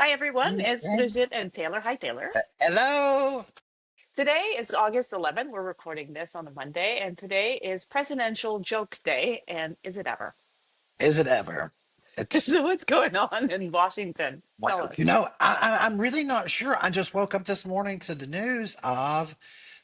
Hi, everyone. It's Okay. Brigitte and Taylor. Hi, Taylor. Hello. Today is August 11th. We're recording this on a Monday, and today is Presidential Joke Day. And is it ever? Is it ever? It's So, what's going on in Washington? well, Tell us. I'm really not sure. I just woke up this morning to the news of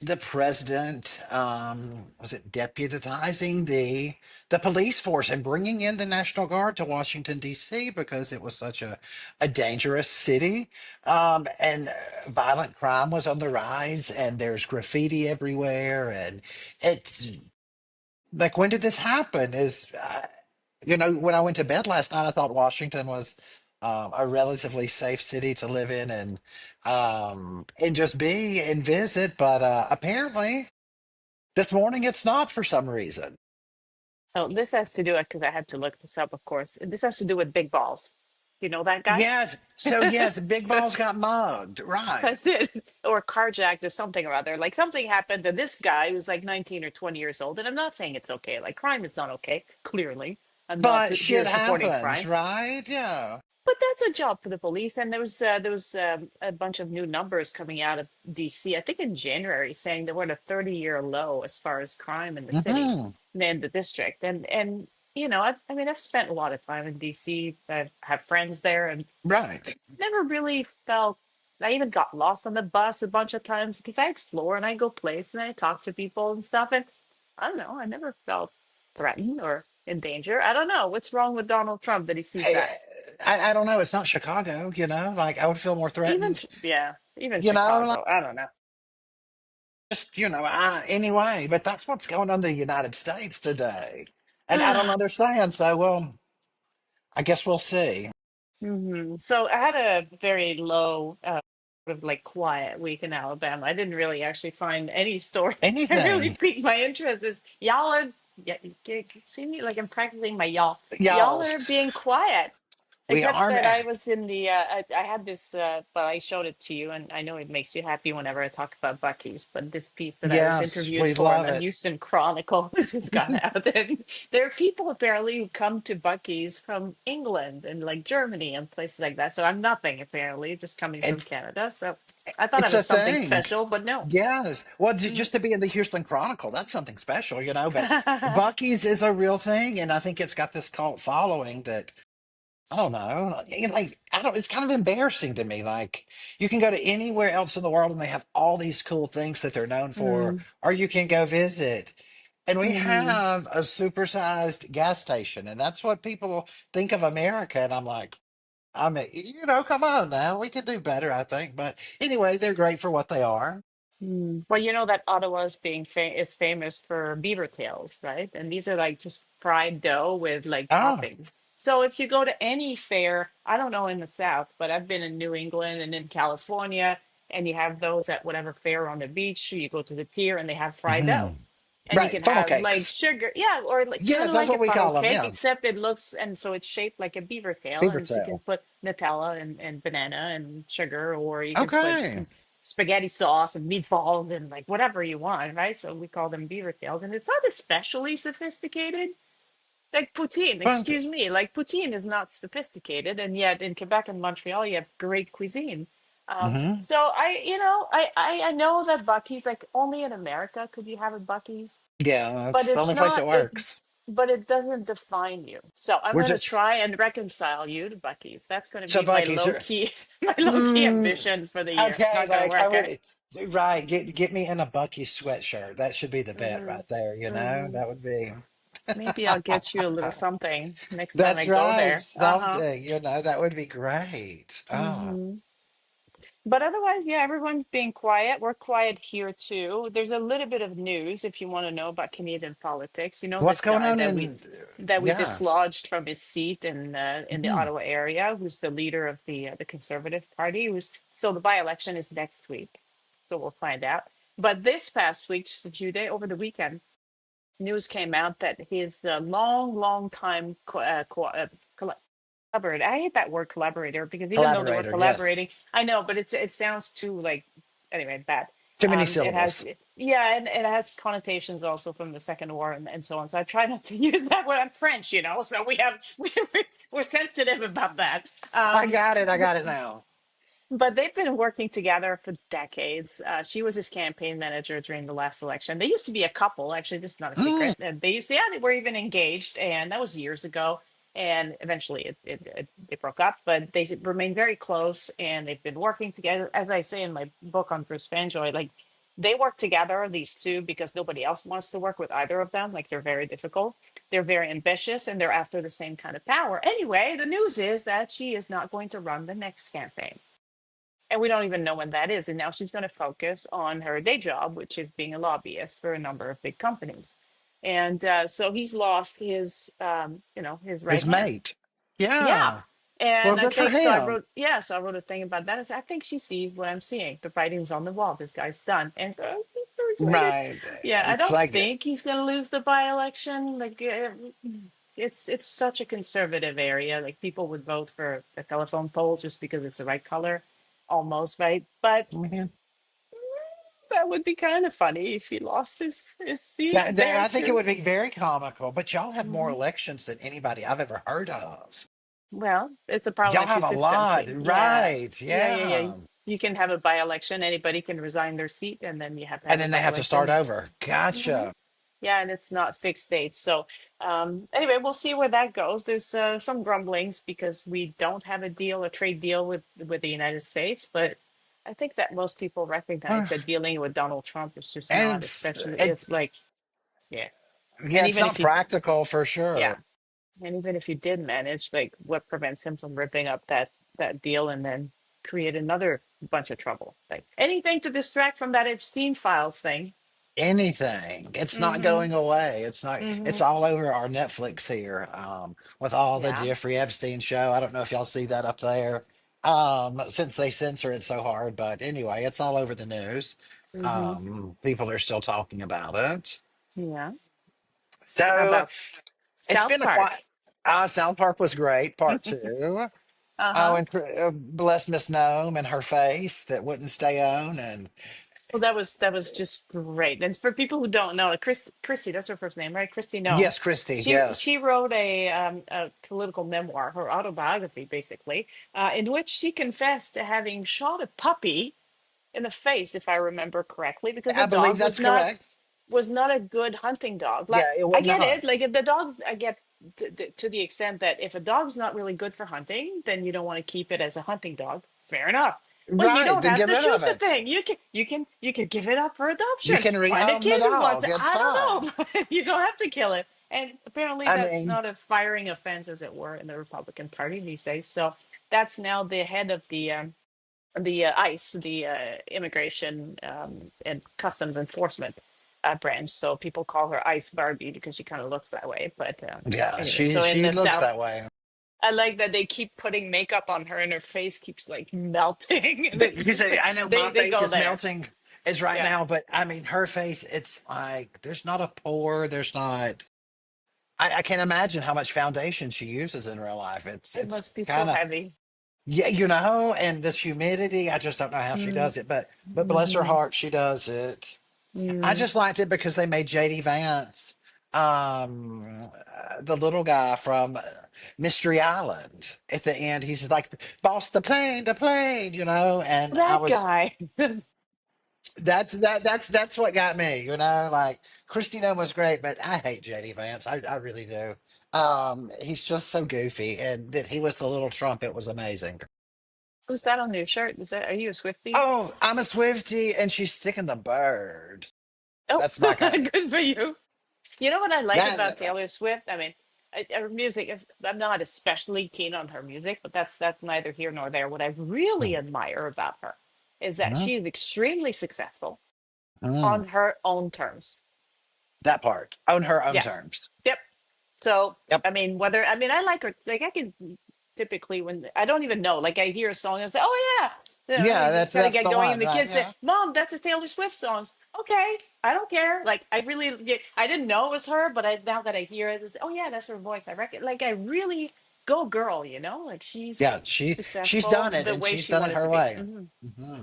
the president, was it deputizing the police force and bringing in the National Guard to Washington D.C. because it was such a dangerous city, and violent crime was on the rise, and there's graffiti everywhere, and it's like, when did this happen? When I went to bed last night, I thought Washington was a relatively safe city to live in and just be and visit, but apparently this morning it's not for some reason. So, this has to do it because I had to look this up, of course. This has to do with big balls. You know that guy? Yes, so yes, Big Balls got mugged, right? That's it. Or carjacked or something or other. Like something happened to this guy who's like 19 or 20 years old. And I'm not saying it's okay. Like crime is not okay, clearly. I'm not But here shit supporting happens, crime. right? Yeah. But that's a job for the police. And there was a bunch of new numbers coming out of DC, I think in January, saying that we're at a 30-year low as far as crime in the city Hmm. and in the district. And I mean, I've spent a lot of time in DC. I have friends there, and Right. never really felt. I even got lost on the bus a bunch of times because I explore and I go places and I talk to people and stuff. And I don't know, I never felt threatened or in danger. I don't know what's wrong with Donald Trump that he sees I, that. I don't know. It's not Chicago, like I would feel more Even threatened, yeah, even you know. Chicago. I don't know. Just, anyway, but that's what's going on in the United States today. And I don't understand. So, well, I guess we'll see. So I had a very low, sort of like quiet week in Alabama. I didn't really actually find any story that really Anything. piqued my interest. Is y'all are, yeah, see me like I'm practicing my y'all. Y'all Y'all, are being quiet. we Except aren't. that I was in the, I had this, well, I showed it to you, and I know it makes you happy whenever I talk about Bucky's, but this piece that I was Yes, interviewed we for in love the it. Houston Chronicle just got out. And there are people apparently who come to Bucky's from England and like Germany and places like that. So I'm nothing apparently, just coming from It's Canada. So I thought I it's a was something thing. special, but no. Yes. Well, Mm. just to be in the Houston Chronicle, that's something special. But Bucky's is a real thing, and I think it's got this cult following that I don't know. I don't. It's kind of embarrassing to me. Like, you can go to anywhere else in the world, and they have all these cool things that they're known for, Mm, or you can go visit. And we hmm have a supersized gas station, and that's what people think of America. And I'm like, come on now, we can do better, I think. But anyway, they're great for what they are. Well, you know that Ottawa is is famous for beaver tails, right? And these are like just fried dough with like Oh, toppings. So if you go to any fair, I don't know in the South, but I've been in New England and in California, and you have those at whatever fair on the beach, you go to the pier and they have fried dough. hmm, And you right, can funnel have like cakes. sugar, yeah, or like Yeah, kind of that's like what a we funnel call them. cake, Yeah, except it looks, and so it's shaped like a beaver tail, beaver and so you can tail. put Nutella and banana and sugar, or you can put Okay, spaghetti sauce and meatballs and like whatever you want, right? So we call them beaver tails, and it's not especially sophisticated. Like poutine, but excuse me, like poutine is not sophisticated, and yet in Quebec and Montreal you have great cuisine. hmm, So I know that Bucky's like only in America could you have a Bucky's, yeah, but it's the it's only place not it it. works. But it doesn't define you. So I'm We're gonna just try and reconcile you to Bucky's. That's gonna so be my Bucky's. low key, my low key Mm, ambition for the year. okay, Not gonna like I work, eh? would. Right, get me in a Bucky's sweatshirt. That should be the bet Mm, right there. hmm That would be. Maybe I'll get you a little something next time I That's go right. there. Uh-huh. Something, that would be great. Oh, hmm But otherwise, yeah, everyone's being quiet. We're quiet here too. There's a little bit of news if you want to know about Canadian politics. You know what's this going guy on that we in? Yeah. dislodged from his seat in the Mhm. Ottawa area, who's the leader of the Conservative Party. Who's so the by-election is next week, so we'll find out. But this past week, just a few days over the weekend, news came out that his long time collaborator. I hate that word collaborator because even though they were Collaborator. Yes. collaborating, I know, but it sounds too like anyway bad. Too many It has syllables. yeah, and it has connotations also from the Second War and so on. So I try not to use that word. I'm French, so we have we're sensitive about that. I Um, got it. I so, got it now. But they've been working together for decades. She was his campaign manager during the last election. They used to be a couple. Actually, this is not a Mm, secret. And they used to, yeah, they were even engaged, and that was years ago. And eventually, they broke up. But they remain very close, and they've been working together. As I say in my book on Bruce Fanjoy, like they work together, these two, because nobody else wants to work with either of them. Like they're very difficult. They're very ambitious, and they're after the same kind of power. Anyway, the news is that she is not going to run the next campaign, and we don't even know when that is. And now she's going to focus on her day job, which is being a lobbyist for a number of big companies. And so he's lost his, his right his hand. mate. Yeah. Yeah. Well, And I good for think so. him. So I wrote a thing about that. I said, I think she sees what I'm seeing. The writing's on the wall. This guy's done. And so I'm so excited. Right. Yeah, I It's don't like think he's going to lose the by-election. Like, it's such a conservative area. Like people would vote for a telephone poll just because it's the right color, almost right. But Mhm. that would be kind of funny if he lost his seat I there think it too. would be very comical, but y'all have more Hmm. elections than anybody I've ever heard of. Well, it's a Y'all parliamentary have a system, so lot, yeah, right? yeah. Yeah. You can have a by-election. Anybody can resign their seat, and then you have to And have a then they have to start by-election. over. Hmm. Gotcha. Yeah, and it's not fixed dates. So anyway, we'll see where that goes. There's some grumblings because we don't have a deal, a trade deal with the United States, but I think that most people recognize that dealing with Donald Trump is just And not, especially it, it's like, yeah. yeah, And it's even not if you, practical for sure. yeah, and even if you did manage, like, what prevents him from ripping up that deal and then create another bunch of trouble? Like anything to distract from that Epstein files thing. Anything. It's not Mm-hmm. going away. Mm-hmm. It's all over our Netflix here. With all the Yeah. Jeffrey Epstein show. I don't know if y'all see that up there. Since they censor it so hard, but anyway, it's all over the news. Mm-hmm. People are still talking about it. Yeah. How So about it's South been a quiet. Park? South Park was great, part two. Oh, Uh-huh. and bless Miss Gnome and her face that wouldn't stay on. And Well, that was just great. And for people who don't know, Christy, that's her first name, right? Christy Nome. yes, Christy, She yes. wrote a political memoir, her autobiography, basically, in which she confessed to having shot a puppy in the face, if I remember correctly, because the I believe dog that's correct. was not a good hunting dog. Like Yeah, it I would get it. not. Like if the dogs, I get to the extent that if a dog's not really good for hunting, then you don't want to keep it as a hunting dog. Fair enough. But you Right, don't then have get to rid shoot of the it. thing. You can give it up for You adoption. can Find a rehome the kid who wants dog. it. It's I don't fine. know. You don't have to kill it. And apparently I that's mean, not a firing offense, as it were, in the Republican Party these days. So that's now the head of the ICE, the Immigration and Customs Enforcement branch. So people call her ICE Barbie because she kind of looks that way. But yeah, anyway, so in she the looks South, that way. I like that they keep putting makeup on her and her face keeps like melting. And But you say, I know my they face go is there. melting is right Yeah, now, but I mean her face, it's like there's not a pore, there's not I can't imagine how much foundation she uses in real life. it It's must be so kind of heavy. yeah, and this humidity, I just don't know how she Mm, does it, but bless her mm-hmm, heart, she does it. I mm. just liked it because they made JD Vance the little guy from Mystery Island at the end. He's like, boss, the plane, and I That was guy. that's what got me, like Christina was great, but I hate JD Vance. I really do. He's just so goofy, and that he was the little Trump, it was amazing. Who's that on your shirt? Is that, are you a Swiftie? Oh, I'm a Swiftie, and she's sticking the bird. Oh, That's my kind. good for you. You know what I like about That Taylor Swift? I mean, her music. I'm not especially keen on her music, but that's neither here nor there. What I really admire about her is that Mhm, she is extremely successful mhm. on her own terms. That part on her own Yeah. terms. Yep. So, Yep. I mean, I like her. Like, I can typically, when I don't even know, like, I hear a song and say, oh, yeah, Yeah, you kind of that's get the going, one, and the right? kids say, Yeah. Mom, that's a Taylor Swift song. Okay, I don't care. Like, I really, yeah, I didn't know it was her, but now that I hear it, it's, oh, yeah, that's her voice. I reckon, like, I really go girl, like, she's Yeah, she's successful done it, the and way she's she done it wanted her to be. way.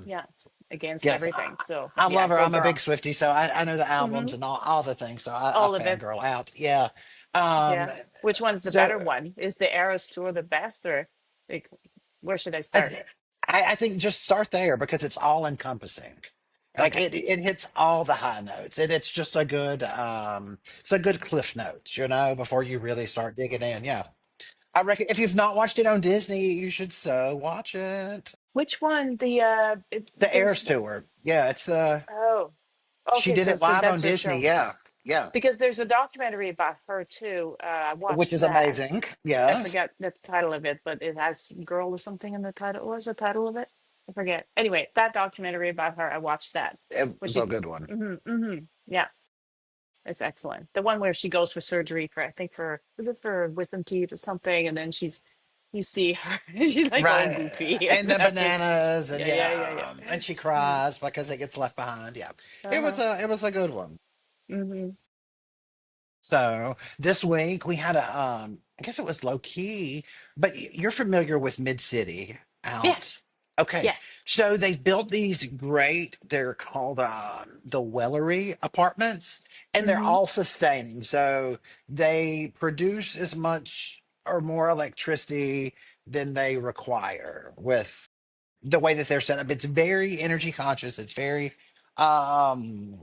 Yeah, against Yes, everything. So, I yeah, love her. go I'm a big girl. Swiftie, so I know the albums Hmm. and all the things. So I All of it. fangirl out. Yeah. Um, Yeah. Which one's the so better one? Is the Eras Tour the best, or like, where should I I, start? I think just start there because it's all encompassing. Like Okay. it hits all the high notes, and it's just a good it's a good cliff notes, before you really start digging in. Yeah, I reckon if you've not watched it on Disney, you should so watch it. Which one? The There's Heirs Tour. Yeah, it's oh, she okay. did So it live that's on her Disney. show. Yeah, yeah, Because there's a documentary about her too. I which watched is that. amazing. I Yes, forget the title of it, but it has girl or something in the title. What was the title of it? I forget. Anyway, that documentary about her, I watched that. it Was was a she? good one. Yeah, it's excellent. The one where she goes for surgery for, I think for, was it for wisdom teeth or something? And then you see her, she's like all Right, goofy and the after. bananas, and Yeah, yeah, yeah, yeah, yeah. and she Mm, cries because it gets left behind. Yeah, uh-huh. it was a good one. Hmm. So this week we had I guess it was low key, but you're familiar with Mid City out. Yes, Okay, yes. so they've built these great, they're called the Wellery apartments, and they're Hmm. all sustaining. So they produce as much or more electricity than they require with the way that they're set up. It's very energy conscious. It's very um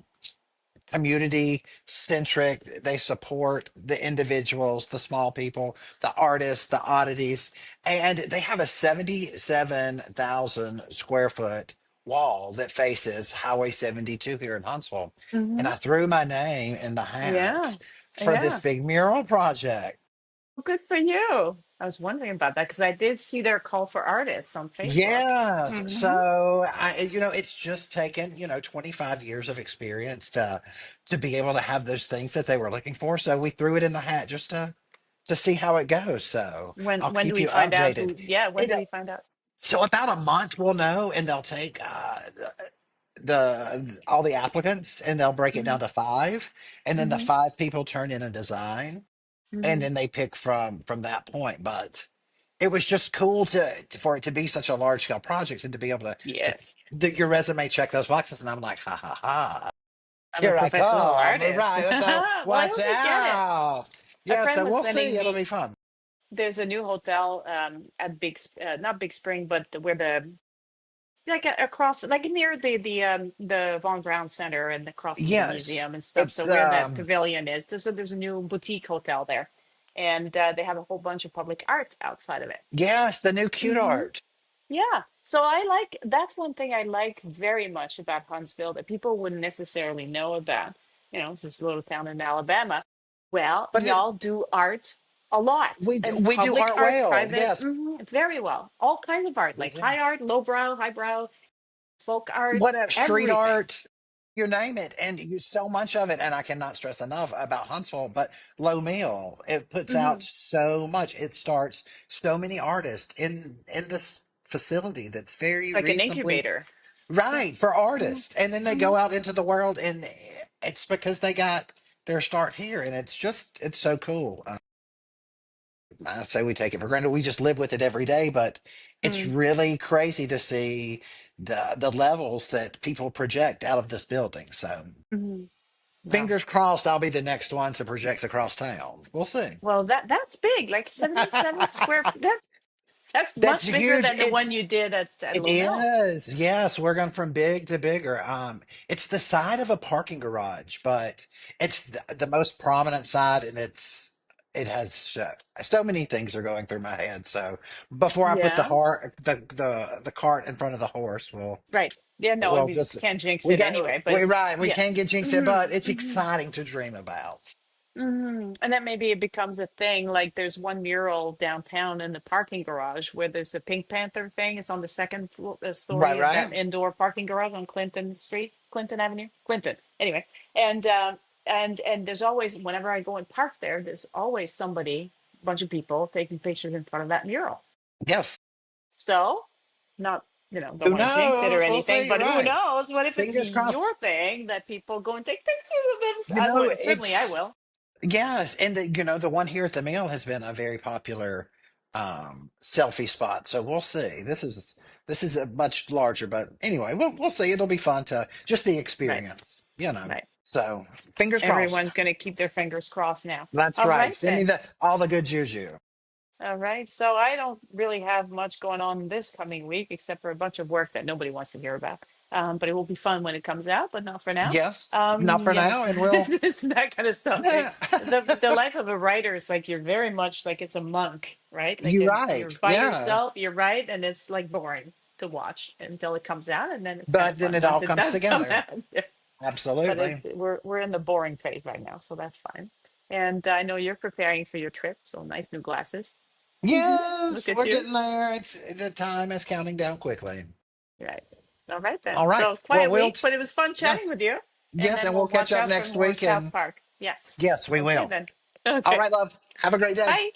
community centric. They support the individuals, the small people, the artists, the oddities, and they have a 77,000 square foot wall that faces Highway 72 here in Huntsville. And Hmm. I threw my name in the Yeah, hat for this yeah. big mural project. Well, good for you. I was wondering about that because I did see their call for artists on Facebook. Yes. Hmm. So it's just taken, 25 years of experience to be able to have those things that they were looking for. So we threw it in the hat just to see how it goes. So I'll When do keep we you find out updated. who? Yeah, when It do we find out? so about a month we'll know, and they'll take the all the applicants and they'll break it Hmm. down to five, and then the Hmm. five people turn in a design, and Hmm. then they pick from that point. But it was just cool for it to be such a large scale project and to be able to Yes, your resume check those boxes. And I'm like, ha ha ha, I'm a here I professional come. artist. Right. So Well, I watch hope you get it. out. A Yeah, friend so was we'll see. sending It'll me. be fun. There's a new hotel at not Big Spring, but where the like across like near the Von Braun Center and across from the Yes. museum and stuff. It's So where that pavilion is, there's a new boutique hotel there, and they have a whole bunch of public art outside of it. yes, the new cute Hmm. art. Yeah. So I like that's one thing I like very much about Huntsville that people wouldn't necessarily know about. It's this little town in Alabama. Well, But y'all do art a lot and we do public art art, well. private, Yes. it's very well. All kinds of art, like Yeah. high art, lowbrow, highbrow, folk art, What street everything. art, you name it, and you so much of it. And I cannot stress enough about Huntsville, but Low Mill, it puts out Hmm. so much. It starts so many artists in this facility that's It's very like an reasonably incubator. Yeah. right for Hmm. artists, and then they Hmm. go out into the world, and it's because they got their start here, and it's so cool. I say we take it for granted. We just live with it every day, but it's Hmm. really crazy to see the levels that people project out of this building. So Hmm. Wow. fingers crossed I'll be the next one to project across town. We'll see. Well, that's big, like 77 square. That's That's much bigger huge. than the one you did at It Low Mill. is. Yes, we're going from big to bigger. It's the side of a parking garage, but it's the most prominent side, and it has so many things are going through my head. So before I put Yeah. the cart in front of the horse, Right. Yeah, no, we'll we just can't jinx we it got anyway, but we right. We yeah. can't get jinxed, Hmm. but it's Hmm. exciting to dream about. And then maybe it becomes a thing. Like there's one mural downtown in the parking garage where there's a Pink Panther thing. It's on the second Right, story of that right. indoor parking garage on Clinton Street, Clinton Avenue, Clinton. Anyway, and and there's always whenever I go and park there, there's always somebody, a bunch of people taking pictures in front of that mural. Yes. So, not, don't Who want to jinx it or knows? We'll anything, see. but who Right. knows? What if it's Fingers crossed. your thing that people go and take pictures of them? I would, certainly I It's will. yes, and the one here at the mill has been a very popular selfie spot. So we'll see. This is a much larger, but anyway, we'll see. It'll be fun to just the Right, experience. right. So fingers Everyone's crossed. going to keep their fingers crossed now. That's All right. right, Send me then. the all the good juju. All right. So I don't really have much going on this coming week except for a bunch of work that nobody wants to hear about. But it will be fun when it comes out, but not for now. Yes, not for Yeah, now, and we'll. it's that kind of stuff. The life of a writer is like you're very much like it's a monk, right? Like You're if you're right. by Yeah, yourself, you're right, and it's like boring to watch until it comes out, and then it's kind of but then fun it once all it comes does come together. out. Yeah. But Absolutely. we're in the boring phase right now, so that's fine. And I know you're preparing for your trip, so nice new glasses. Yes, Look at we're you. getting there. It's the time is counting down quickly. Right. All right then. All right. So Well, quiet week, but it was fun chatting yes, with you. And yes, then and we'll we'll catch watch up out for next more week. South And Park. Yes. yes, we Okay will. then. All Okay. right, love. Have a great day. Bye.